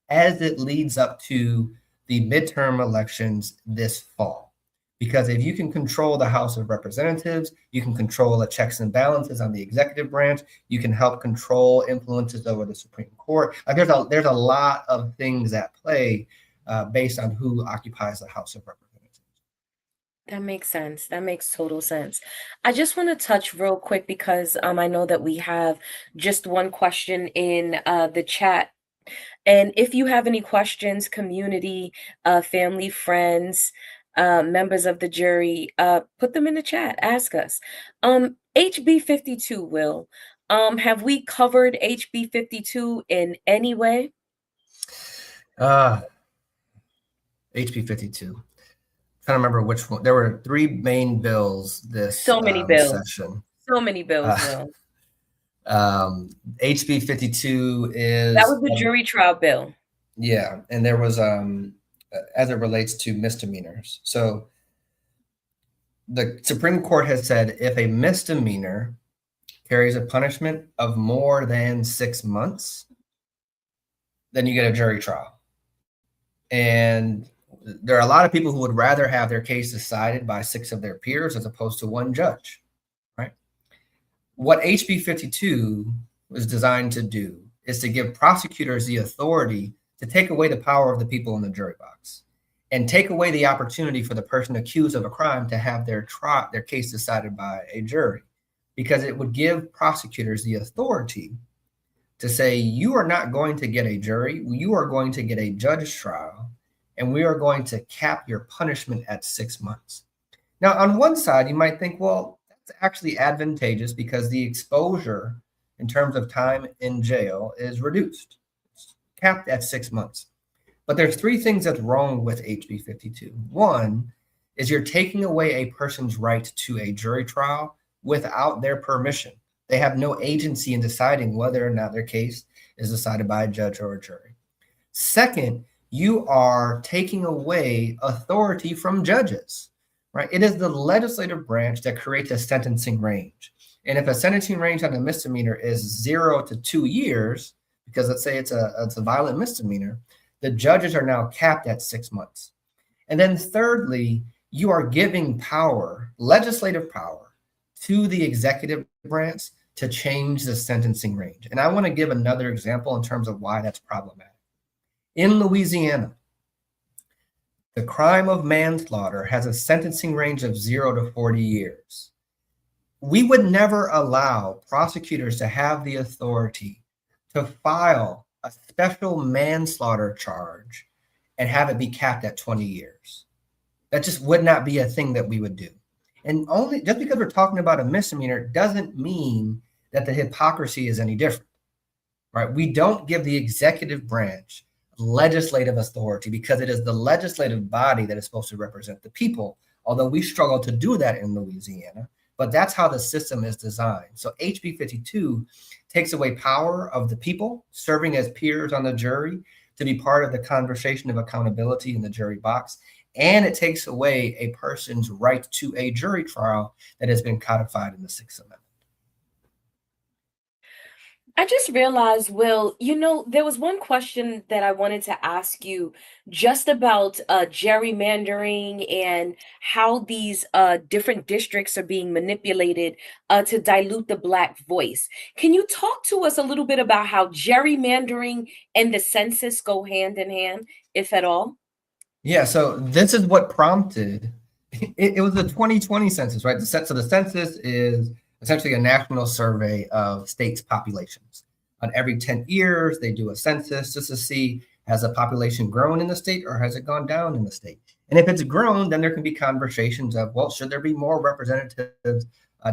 A: as it leads up to the midterm elections this fall. Because if you can control the House of Representatives, you can control the checks and balances on the executive branch, you can help control influences over the Supreme Court. There's a lot of things at play based on who occupies the House of Representatives.
C: That makes sense. That makes total sense. I just want to touch real quick because I know that we have just one question in the chat. And if you have any questions, community, family, friends, members of the jury, put them in the chat. Ask us. HB 52, Will, have we covered HB 52 in any way?
A: HB 52. Trying to remember which one. There were three main bills this session.
C: So many bills, Will.
A: HB 52 is
C: that was the jury trial bill.
A: Yeah, and there was as it relates to misdemeanors. So the Supreme Court has said if a misdemeanor carries a punishment of more than 6 months, then you get a jury trial. And there are a lot of people who would rather have their case decided by 6 of their peers as opposed to one judge, right? What HB 52 was designed to do is to give prosecutors the authority to take away the power of the people in the jury box and take away the opportunity for the person accused of a crime to have their case decided by a jury, because it would give prosecutors the authority to say, you are not going to get a jury, you are going to get a judge trial, and we are going to cap your punishment at 6 months. Now, on one side, you might think, well, that's actually advantageous because the exposure in terms of time in jail is reduced. It's capped at 6 months. But there's 3 things that's wrong with HB 52. One is you're taking away a person's right to a jury trial without their permission. They have no agency in deciding whether or not their case is decided by a judge or a jury. Second, you are taking away authority from judges, right? It is the legislative branch that creates a sentencing range. And if a sentencing range on a misdemeanor is 0 to 2 years, because let's say it's a violent misdemeanor, the judges are now capped at 6 months. And then thirdly, you are giving power, legislative power, to the executive branch to change the sentencing range. And I want to give another example in terms of why that's problematic. In Louisiana, the crime of manslaughter has a sentencing range of 0 to 40 years. We would never allow prosecutors to have the authority to file a special manslaughter charge and have it be capped at 20 years. That just would not be a thing that we would do. And only just because we're talking about a misdemeanor doesn't mean that the hypocrisy is any different, right? We don't give the executive branch legislative authority because it is the legislative body that is supposed to represent the people, although we struggle to do that in Louisiana, but that's how the system is designed. So HB 52 takes away power of the people serving as peers on the jury to be part of the conversation of accountability in the jury box. And it takes away a person's right to a jury trial that has been codified in the Sixth Amendment.
C: I just realized, Will, there was one question that I wanted to ask you just about gerrymandering and how these different districts are being manipulated to dilute the Black voice. Can you talk to us a little bit about how gerrymandering and the census go hand in hand, if at all?
A: Yeah, so this is what prompted, it was the 2020 census, right? So the census is essentially a national survey of states' populations. On every 10 years, they do a census just to see, has the population grown in the state or has it gone down in the state? And if it's grown, then there can be conversations of, well, should there be more representative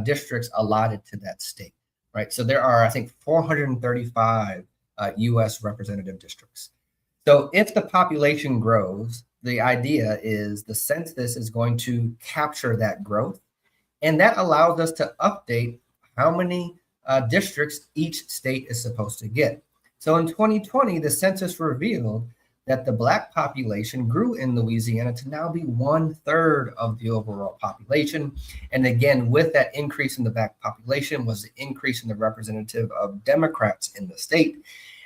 A: districts allotted to that state, right? So there are, I think, 435 US representative districts. So if the population grows, the idea is the census is going to capture that growth. And that allows us to update how many districts each state is supposed to get. So in 2020, the census revealed that the Black population grew in Louisiana to now be 1/3 of the overall population. And again, with that increase in the Black population was the increase in the representative of Democrats in the state.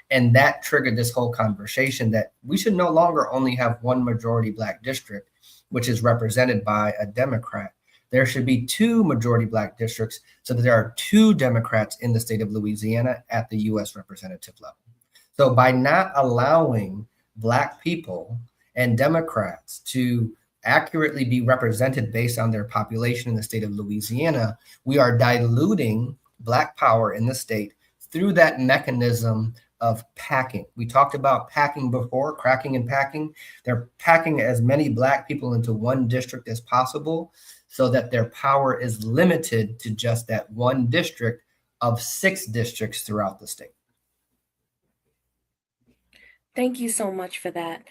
A: And that triggered this whole conversation that we should no longer only have one majority Black district, which is represented by a Democrat. There should be 2 majority Black districts so that there are 2 Democrats in the state of Louisiana at the US representative level. So by not allowing Black people and Democrats to accurately be represented based on their population in the state of Louisiana, we are diluting Black power in the state through that mechanism of packing. We talked about packing before, cracking and packing. They're packing as many Black people into one district as possible so that their power is limited to just that one district of 6 districts throughout the state.
C: Thank you so much for that.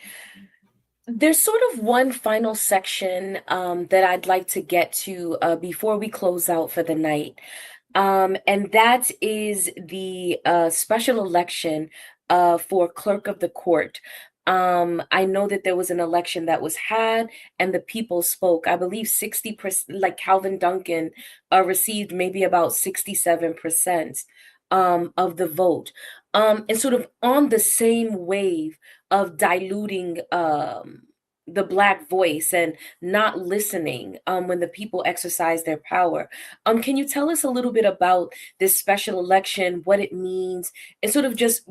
C: There's sort of one final section that I'd like to get to before we close out for the night. And that is the special election for clerk of the court. I know that there was an election that was had and the people spoke. I believe 60%, like Calvin Duncan received maybe about 67% of the vote. And sort of on the same wave of diluting the Black voice and not listening when the people exercise their power. Can you tell us a little bit about this special election, what it means, and sort of just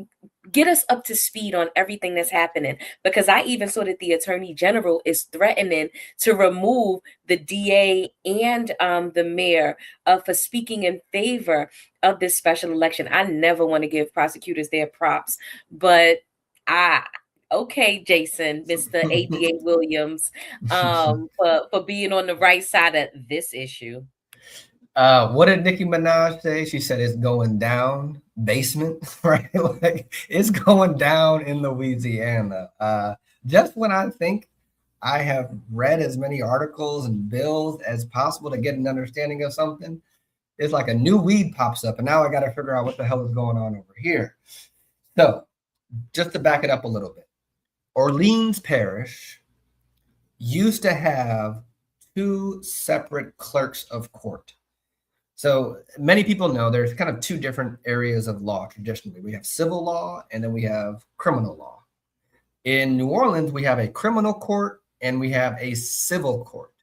C: get us up to speed on everything that's happening? Because I even saw that the Attorney General is threatening to remove the DA and the mayor for speaking in favor of this special election. I never want to give prosecutors their props, but okay, Jason, Mr. ADA Williams, for being on the right side of this issue.
A: What did Nicki Minaj say? She said it's going down, basement, right? Like it's going down in Louisiana. Just when I think I have read as many articles and bills as possible to get an understanding of something, it's like a new weed pops up, and now I got to figure out what the hell is going on over here. So just to back it up a little bit, Orleans Parish used to have 2 separate clerks of court. So many people know there's kind of 2 different areas of law traditionally. We have civil law and then we have criminal law. In New Orleans, we have a criminal court and we have a civil court.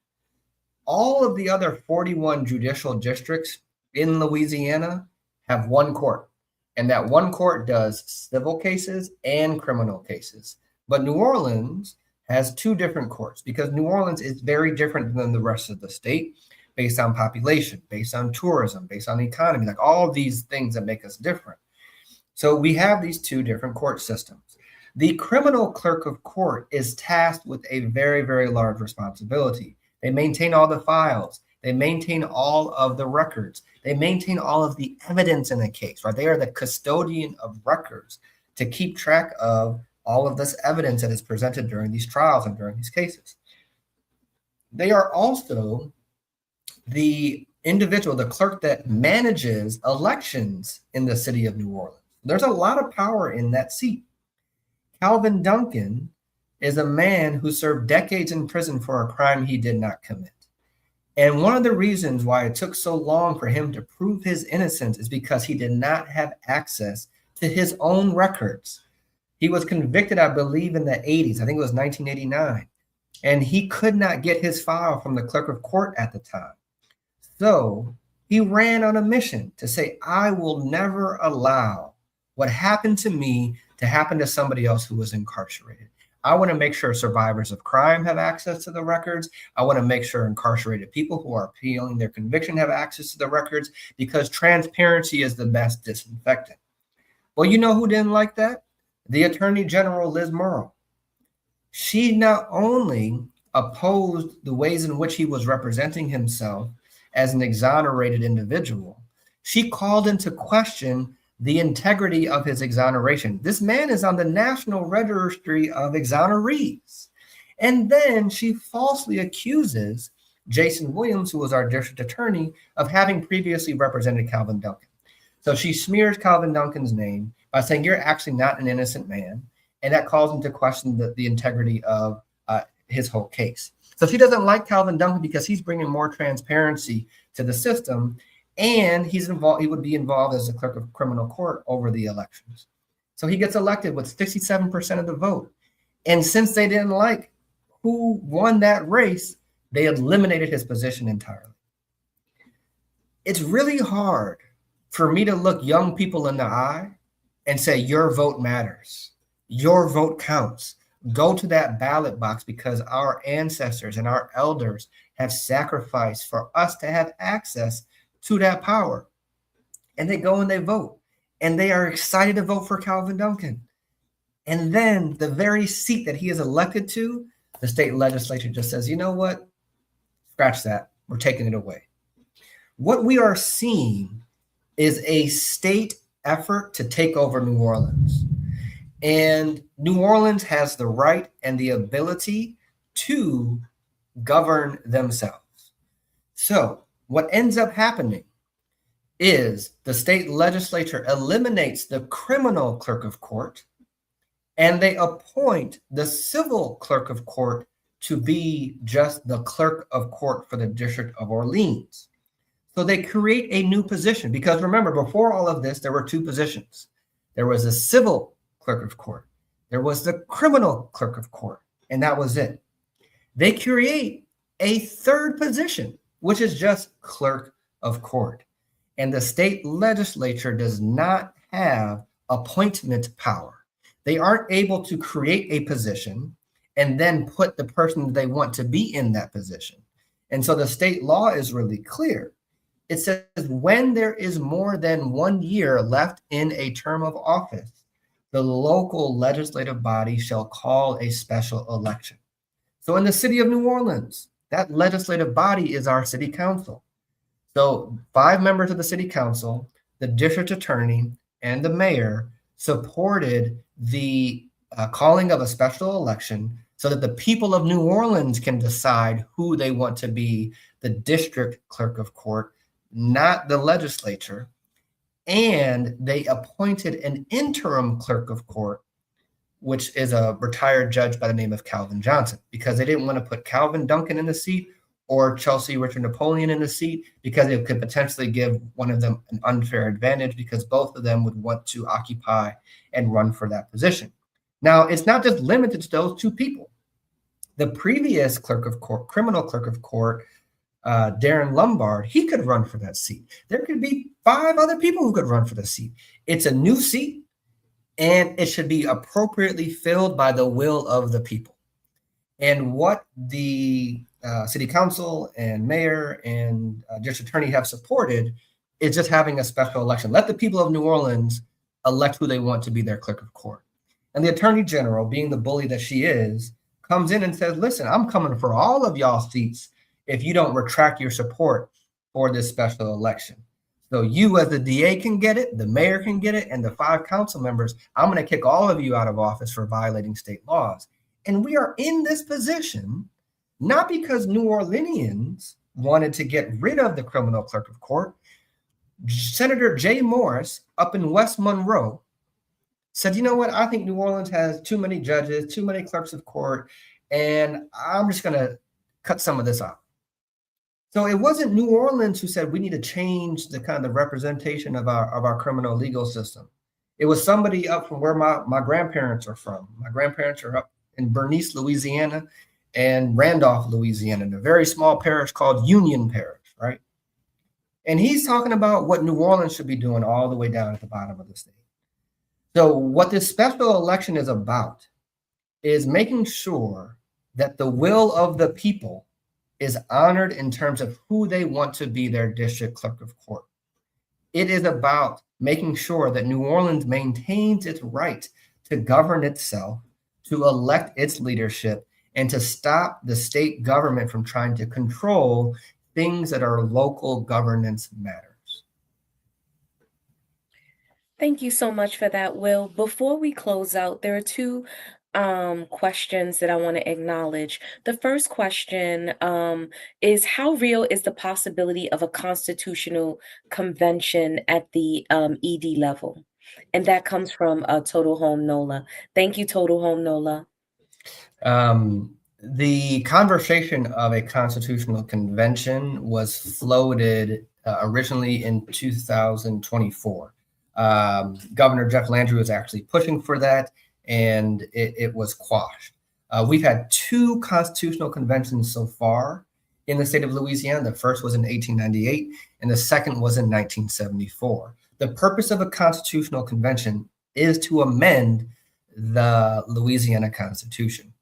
A: All of the other 41 judicial districts in Louisiana have one court, and that one court does civil cases and criminal cases. But New Orleans has 2 different courts because New Orleans is very different than the rest of the state based on population, based on tourism, based on the economy, like all of these things that make us different. So we have these 2 different court systems. The criminal clerk of court is tasked with a very, very large responsibility. They maintain all the files. They maintain all of the records. They maintain all of the evidence in a case, right? They are the custodian of records to keep track of all of this evidence that is presented during these trials and during these cases. They are also the individual, the clerk that manages elections in the city of New Orleans. There's a lot of power in that seat. Calvin Duncan is a man who served decades in prison for a crime he did not commit. And one of the reasons why it took so long for him to prove his innocence is because he did not have access to his own records. He was convicted, I believe, in the 80s. I think it was 1989. And he could not get his file from the clerk of court at the time. So he ran on a mission to say, I will never allow what happened to me to happen to somebody else who was incarcerated. I want to make sure survivors of crime have access to the records. I want to make sure incarcerated people who are appealing their conviction have access to the records, because transparency is the best disinfectant. Well, you know who didn't like that? The Attorney General, Liz Murrow. She not only opposed the ways in which he was representing himself as an exonerated individual, she called into question the integrity of his exoneration. This man is on the National Registry of Exonerees. And then she falsely accuses Jason Williams, who was our district attorney, of having previously represented Calvin Duncan. So she smears Calvin Duncan's name by saying, you're actually not an innocent man. And that calls into question the integrity of his whole case. So she doesn't like Calvin Duncan because he's bringing more transparency to the system. And he would be involved as a clerk of criminal court over the elections. So he gets elected with 67% of the vote. And since they didn't like who won that race, they eliminated his position entirely. It's really hard for me to look young people in the eye and say, your vote matters. Your vote counts. Go to that ballot box because our ancestors and our elders have sacrificed for us to have access to that power. And they go and they vote. And they are excited to vote for Calvin Duncan. And then the very seat that he is elected to, the state legislature just says, you know what? Scratch that. We're taking it away. What we are seeing is a state effort to take over New Orleans. And New Orleans has the right and the ability to govern themselves. So what ends up happening is the state legislature eliminates the criminal clerk of court, and they appoint the civil clerk of court to be just the clerk of court for the District of Orleans. So they create a new position, because remember, before all of this, there were two positions. There was a civil clerk of court. There was the criminal clerk of court, and that was it. They create a third position, which is just clerk of court. And the state legislature does not have appointment power. They aren't able to create a position and then put the person they want to be in that position. And so the state law is really clear. It says when there is more than 1 year left in a term of office, the local legislative body shall call a special election. So in the city of New Orleans, that legislative body is our city council. So 5 members of the city council, the district attorney, and the mayor supported the calling of a special election so that the people of New Orleans can decide who they want to be the district clerk of court, not the legislature. And they appointed an interim clerk of court, which is a retired judge by the name of Calvin Johnson, because they didn't want to put Calvin Duncan in the seat or Chelsea Richard Napoleon in the seat, because it could potentially give one of them an unfair advantage, because both of them would want to occupy and run for that position. Now, it's not just limited to those two people. The previous clerk of court, criminal clerk of court, Darren Lombard, he could run for that seat. There could be 5 other people who could run for the seat. It's a new seat, and it should be appropriately filled by the will of the people. And what the city council and mayor and district attorney have supported is just having a special election. Let the people of New Orleans elect who they want to be their clerk of court. And the attorney general, being the bully that she is, comes in and says, listen, I'm coming for all of y'all seats if you don't retract your support for this special election. So you as the DA can get it, the mayor can get it, and the 5 council members, I'm going to kick all of you out of office for violating state laws. And we are in this position not because New Orleanians wanted to get rid of the criminal clerk of court. Senator Jay Morris up in West Monroe said, you know what, I think New Orleans has too many judges, too many clerks of court, and I'm just going to cut some of this off. So it wasn't New Orleans who said we need to change the kind of representation of our criminal legal system. It was somebody up from where my grandparents are from. My grandparents are up in Bernice, Louisiana, and Randolph, Louisiana, in a very small parish called Union Parish, right? And he's talking about what New Orleans should be doing all the way down at the bottom of the state. So what this special election is about is making sure that the will of the people is honored in terms of who they want to be their district clerk of court. It is about making sure that New Orleans maintains its right to govern itself, to elect its leadership, and to stop the state government from trying to control things that are local governance matters.
C: Thank you so much for that, Will. Before we close out, there are 2 questions that I want to acknowledge. The first question is, how real is the possibility of a constitutional convention at the ED level? And that comes from Total Home Nola. Thank you, Total Home Nola.
A: The conversation of a constitutional convention was floated originally in 2024. Governor Jeff Landry was actually pushing for that, and it was quashed. We've had 2 constitutional conventions so far in the state of Louisiana. The first was in 1898, and the second was in 1974. The purpose of a constitutional convention is to amend the Louisiana Constitution.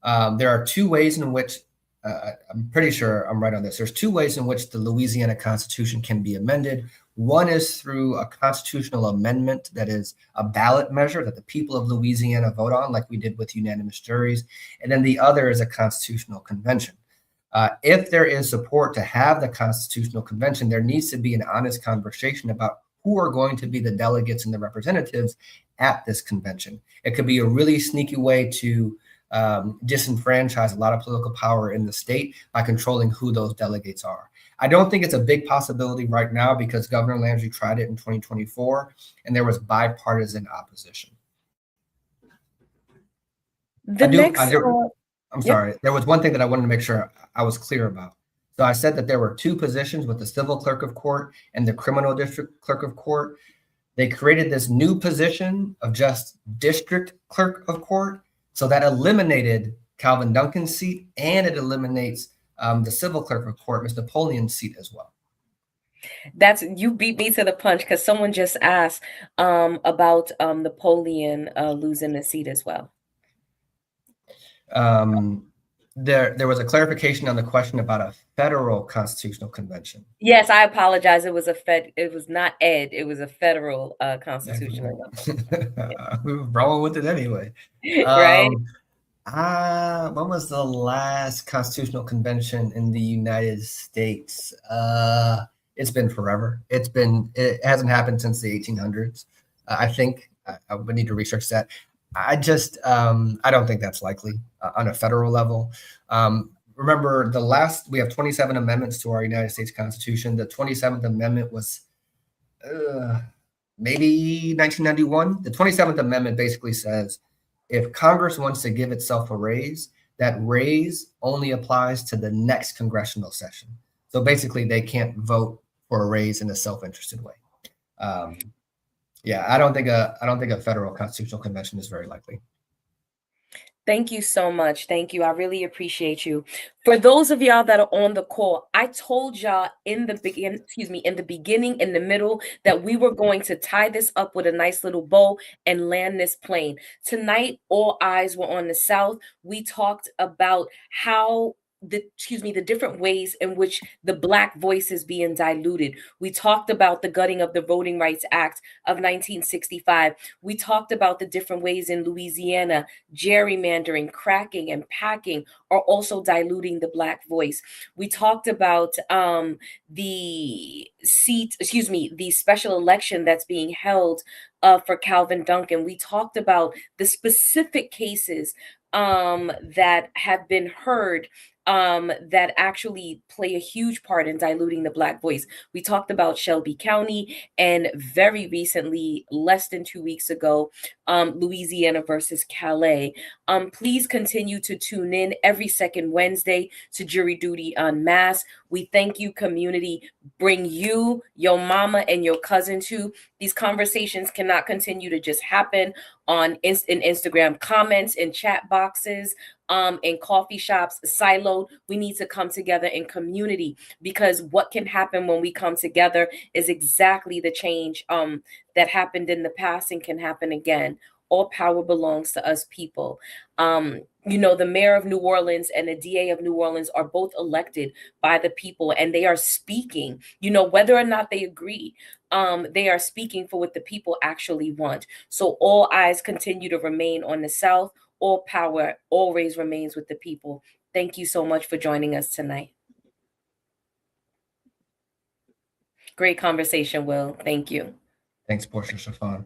A: There are 2 ways in which, I'm pretty sure I'm right on this, there's 2 ways in which the Louisiana Constitution can be amended. One is through a constitutional amendment that is a ballot measure that the people of Louisiana vote on, like we did with unanimous juries. And then the other is a constitutional convention. If there is support to have the constitutional convention, there needs to be an honest conversation about who are going to be the delegates and the representatives at this convention. It could be a really sneaky way to disenfranchise a lot of political power in the state by controlling who those delegates are. I don't think it's a big possibility right now because Governor Landry tried it in 2024 and there was bipartisan opposition. I'm sorry. There was one thing that I wanted to make sure I was clear about. So I said that there were 2 positions with the civil clerk of court and the criminal district clerk of court. They created this new position of just district clerk of court. So that eliminated Calvin Duncan's seat, and it eliminates the civil clerk of court, Ms. Napoleon's seat as well.
C: You beat me to the punch because someone just asked about Napoleon losing the seat as well.
A: There was a clarification on the question about a federal constitutional convention.
C: Yes, I apologize. It was it was not Ed. It was a federal constitutional.
A: We were rolling with it anyway.
C: Right.
A: When was the last constitutional convention in the United States? It's been forever. It hasn't happened since the 1800s. I think I would need to research that. I don't think that's likely on a federal level. Remember, we have 27 amendments to our United States Constitution. The 27th Amendment was maybe 1991. The 27th Amendment basically says if Congress wants to give itself a raise, that raise only applies to the next congressional session. So basically, they can't vote for a raise in a self-interested way. I don't think a federal constitutional convention is very likely.
C: Thank you so much. Thank you. I really appreciate you. For those of y'all that are on the call, I told y'all in the beginning, in the middle, that we were going to tie this up with a nice little bow and land this plane. Tonight, all eyes were on the South. We talked about how the different ways in which the Black voice is being diluted. We talked about the gutting of the Voting Rights Act of 1965. We talked about the different ways in Louisiana, gerrymandering, cracking, and packing are also diluting the Black voice. We talked about the special election that's being held for Calvin Duncan. We talked about the specific cases that have been heard that actually play a huge part in diluting the Black voice. We talked about Shelby County, and very recently, less than 2 weeks ago, Louisiana versus Calais. Please continue to tune in every second Wednesday to Jury Duty Unmasked. We thank you, community. Bring you, your mama, and your cousin too. These conversations cannot continue to just happen on in Instagram comments, in chat boxes, in coffee shops, siloed. We need to come together in community, because what can happen when we come together is exactly the change that happened in the past and can happen again. All power belongs to us people. The mayor of New Orleans and the DA of New Orleans are both elected by the people, and they are speaking, whether or not they agree. They are speaking for what the people actually want. So all eyes continue to remain on the South. All power always remains with the people. Thank you so much for joining us tonight. Great conversation, Will. Thank you.
A: Thanks, Porsha, Shaf'on.